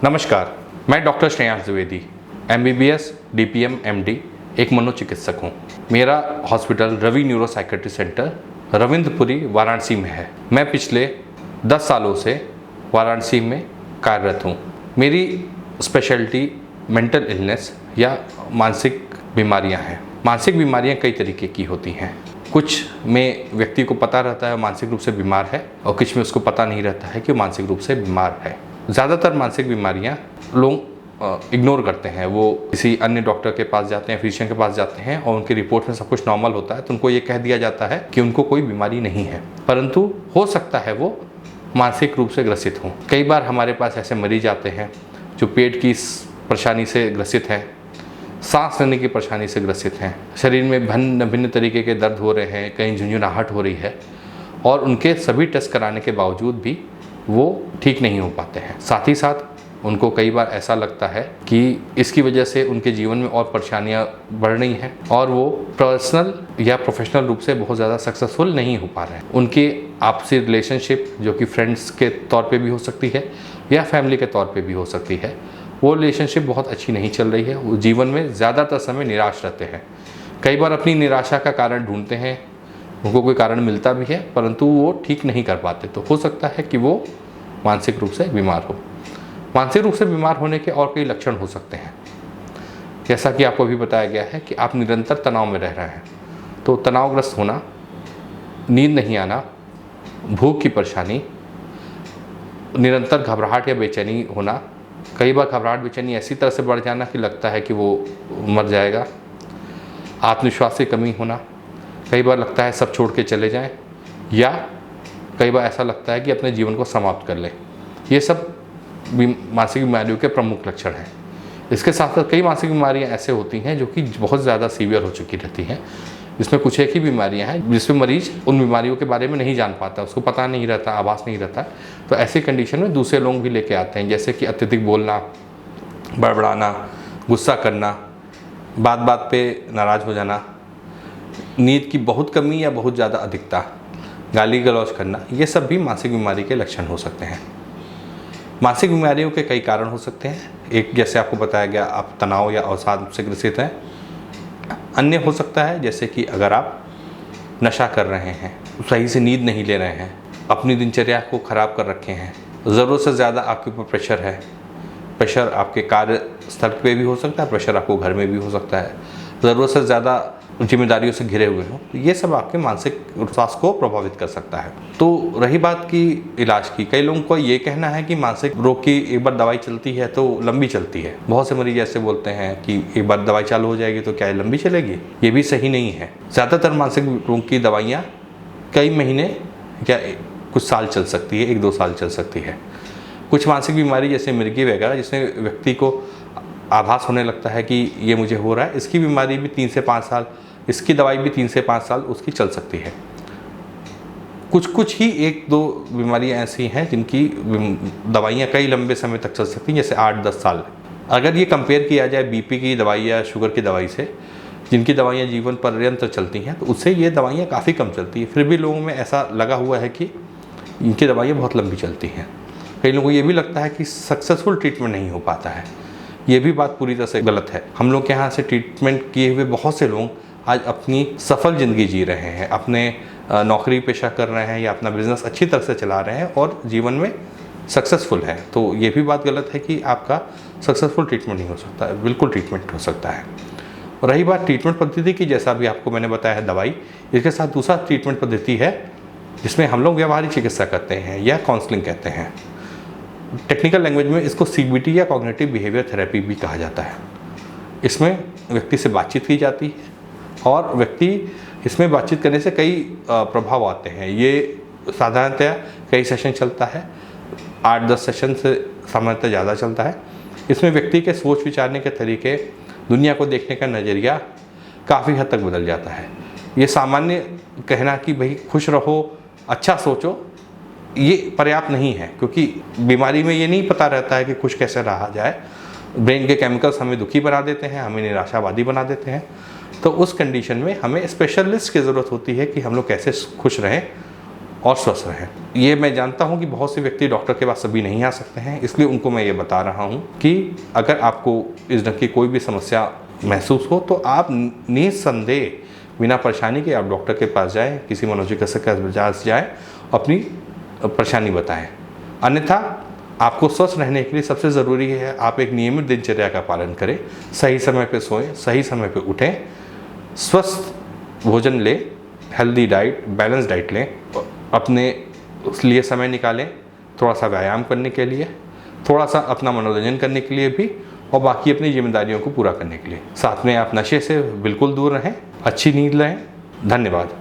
नमस्कार, मैं doctor Shreyansh Dwivedi, MBBS, DPM, MD, एक मनोचिकित्सक हूँ। मेरा hospital Ravi neuro psychiatry centre Ravindrapuri Varanasi में है। मैं पिछले 10 सालों से वाराणसी में कार्यरत हूँ। मेरी स्पेशलिटी मेंटल इलनेस या मानसिक बीमारियाँ हैं। मानसिक बीमारियाँ कई तरीके की होती हैं। कुछ में व्यक्ति को पता रहता है मानसिक रूप से बीमार है और कुछ में उसको पता नहीं रहता है कि मानसिक रूप से बीमार है। ज़्यादातर मानसिक बीमारियां लोग इग्नोर करते हैं। वो किसी अन्य डॉक्टर के पास जाते हैं, फिजिशियन के पास जाते हैं और उनकी रिपोर्ट में सब कुछ नॉर्मल होता है तो उनको ये कह दिया जाता है कि उनको कोई बीमारी नहीं है, परंतु हो सकता है वो मानसिक रूप से ग्रसित हों। कई बार हमारे पास ऐसे मरीज आते हैं जो पेट की परेशानी से ग्रसित हैं, सांस लेने की परेशानी से ग्रसित हैं, शरीर में भिन्न भिन्न तरीके के दर्द हो रहे हैं, कहीं झुंझुनाहट हो रही है और उनके सभी टेस्ट कराने के बावजूद भी वो ठीक नहीं हो पाते हैं। साथ ही साथ उनको कई बार ऐसा लगता है कि इसकी वजह से उनके जीवन में और परेशानियां बढ़ रही हैं और वो पर्सनल या प्रोफेशनल रूप से बहुत ज़्यादा सक्सेसफुल नहीं हो पा रहे हैं। उनकी आपसी रिलेशनशिप जो कि फ्रेंड्स के तौर पे भी हो सकती है या फैमिली के तौर पे भी हो सकती है, वो रिलेशनशिप बहुत अच्छी नहीं चल रही है। वो जीवन में ज़्यादातर समय निराश रहते हैं। कई बार अपनी निराशा का कारण ढूंढते हैं, उनको कोई कारण मिलता भी है परंतु वो ठीक नहीं कर पाते, तो हो सकता है कि वो मानसिक रूप से बीमार हो। मानसिक रूप से बीमार होने के और कई लक्षण हो सकते हैं। जैसा कि आपको अभी बताया गया है कि आप निरंतर तनाव में रह रहे हैं, तो तनावग्रस्त होना, नींद नहीं आना, भूख की परेशानी, निरंतर घबराहट या बेचैनी होना, कई बार घबराहट बेचैनी ऐसी तरह से बढ़ जाना कि लगता है कि वो मर जाएगा, आत्मविश्वास की कमी होना, कई बार लगता है सब छोड़ के चले जाएं, या कई बार ऐसा लगता है कि अपने जीवन को समाप्त कर लें। ये सब मानसिक बीमारियों के प्रमुख लक्षण हैं। इसके साथ साथ कई मानसिक बीमारियां ऐसे होती हैं जो कि बहुत ज़्यादा सीवियर हो चुकी रहती हैं। इसमें कुछ एक ही बीमारियां हैं जिसमें मरीज उन बीमारियों के बारे में नहीं जान पाता, उसको पता नहीं रहता, आभास नहीं रहता। तो ऐसी कंडीशन में दूसरे लोग भी लेके आते हैं, जैसे कि अत्यधिक बोलना, बड़बड़ाना, गुस्सा करना, बात बात पे नाराज़ हो जाना, नींद की बहुत कमी या बहुत ज़्यादा अधिकता, गाली गलौज करना, ये सब भी मानसिक बीमारी के लक्षण हो सकते हैं। मानसिक बीमारियों के कई कारण हो सकते हैं। एक, जैसे आपको बताया गया, आप तनाव या अवसाद से ग्रसित हैं। अन्य हो सकता है जैसे कि अगर आप नशा कर रहे हैं, सही से नींद नहीं ले रहे हैं, अपनी दिनचर्या को ख़राब कर रखे हैं, ज़रूरत से ज़्यादा आपके ऊपर प्रेशर है। प्रेशर आपके कार्यस्थल पे भी हो सकता है, प्रेशर आपको घर में भी हो सकता है, ज़रूरत से ज़्यादा जिम्मेदारियों से घिरे हुए हों, तो ये सब आपके मानसिक स्वास्थ्य को प्रभावित कर सकता है। तो रही बात की इलाज की, कई लोगों को ये कहना है कि मानसिक रोग की एक बार दवाई चलती है तो लंबी चलती है। बहुत से मरीज ऐसे बोलते हैं कि एक बार दवाई चालू हो जाएगी तो क्या ये लंबी चलेगी? ये भी सही नहीं है। ज़्यादातर मानसिक रोग की दवाइयाँ कई महीने या कुछ साल चल सकती है, 1-2 साल चल सकती है। कुछ मानसिक बीमारी जैसे मिर्गी वगैरह, जिसमें व्यक्ति को आभास होने लगता है कि ये मुझे हो रहा है, इसकी बीमारी भी 3 से 5 साल, इसकी दवाई भी 3 से 5 साल उसकी चल सकती है। कुछ ही 1-2 बीमारियां ऐसी हैं जिनकी दवाइयां कई लंबे समय तक चल सकती हैं, जैसे 8-10 साल। अगर ये कंपेयर किया जाए बीपी की दवाई या शुगर की दवाई से, जिनकी दवाइयाँ जीवन पर्यंत चलती हैं, तो उससे ये दवाइयाँ काफ़ी कम चलती हैं। फिर भी लोगों में ऐसा लगा हुआ है कि इनकी दवाइयाँ बहुत लंबी चलती हैं। कई लोगों को ये भी लगता है कि सक्सेसफुल ट्रीटमेंट नहीं हो पाता है। ये भी बात पूरी तरह से गलत है। हम लोग के यहाँ से ट्रीटमेंट किए हुए बहुत से लोग आज अपनी सफल ज़िंदगी जी रहे हैं, अपने नौकरी पेशा कर रहे हैं या अपना बिजनेस अच्छी तरह से चला रहे हैं और जीवन में सक्सेसफुल है। तो ये भी बात गलत है कि आपका सक्सेसफुल ट्रीटमेंट नहीं हो सकता है, बिल्कुल ट्रीटमेंट हो सकता है। और रही बात ट्रीटमेंट पद्धति की, जैसा भी आपको मैंने बताया है दवाई, इसके साथ दूसरा ट्रीटमेंट पद्धति है जिसमें हम लोग व्यवहारिक चिकित्सा करते हैं या काउंसलिंग कहते हैं। टेक्निकल लैंग्वेज में इसको CBT या कॉग्निटिव बिहेवियर थेरेपी भी कहा जाता है। इसमें व्यक्ति से बातचीत की जाती है और व्यक्ति इसमें बातचीत करने से कई प्रभाव आते हैं। ये साधारणतः कई सेशन चलता है, 8-10 सेशन से सामान्यतः ज़्यादा चलता है। इसमें व्यक्ति के सोच विचारने के तरीके, दुनिया को देखने का नज़रिया काफ़ी हद तक बदल जाता है। ये सामान्य कहना कि भाई खुश रहो, अच्छा सोचो, ये पर्याप्त नहीं है, क्योंकि बीमारी में ये नहीं पता रहता है कि खुश कैसे रहा जाए। ब्रेन के केमिकल्स हमें दुखी बना देते हैं, हमें निराशावादी बना देते हैं। तो उस कंडीशन में हमें स्पेशलिस्ट की ज़रूरत होती है कि हम लोग कैसे खुश रहें और स्वस्थ रहें। ये मैं जानता हूँ कि बहुत से व्यक्ति डॉक्टर के पास सभी नहीं आ सकते हैं, इसलिए उनको मैं ये बता रहा हूँ कि अगर आपको इस ढंग की कोई भी समस्या महसूस हो तो आप निसंदेह बिना परेशानी के आप डॉक्टर के पास जाएं, किसी मनोचिकित्सक के पास जाएं, अपनी परेशानी बताएं। अन्यथा आपको स्वस्थ रहने के लिए सबसे ज़रूरी है आप एक नियमित दिनचर्या का पालन करें, सही समय पे सोएं, सही समय पे उठें, स्वस्थ भोजन लें, हेल्दी डाइट, बैलेंस डाइट लें, अपने उस लिए समय निकालें, थोड़ा सा व्यायाम करने के लिए, थोड़ा सा अपना मनोरंजन करने के लिए भी, और बाकी अपनी जिम्मेदारियों को पूरा करने के लिए। साथ में आप नशे से बिल्कुल दूर रहें, अच्छी नींद लें। धन्यवाद।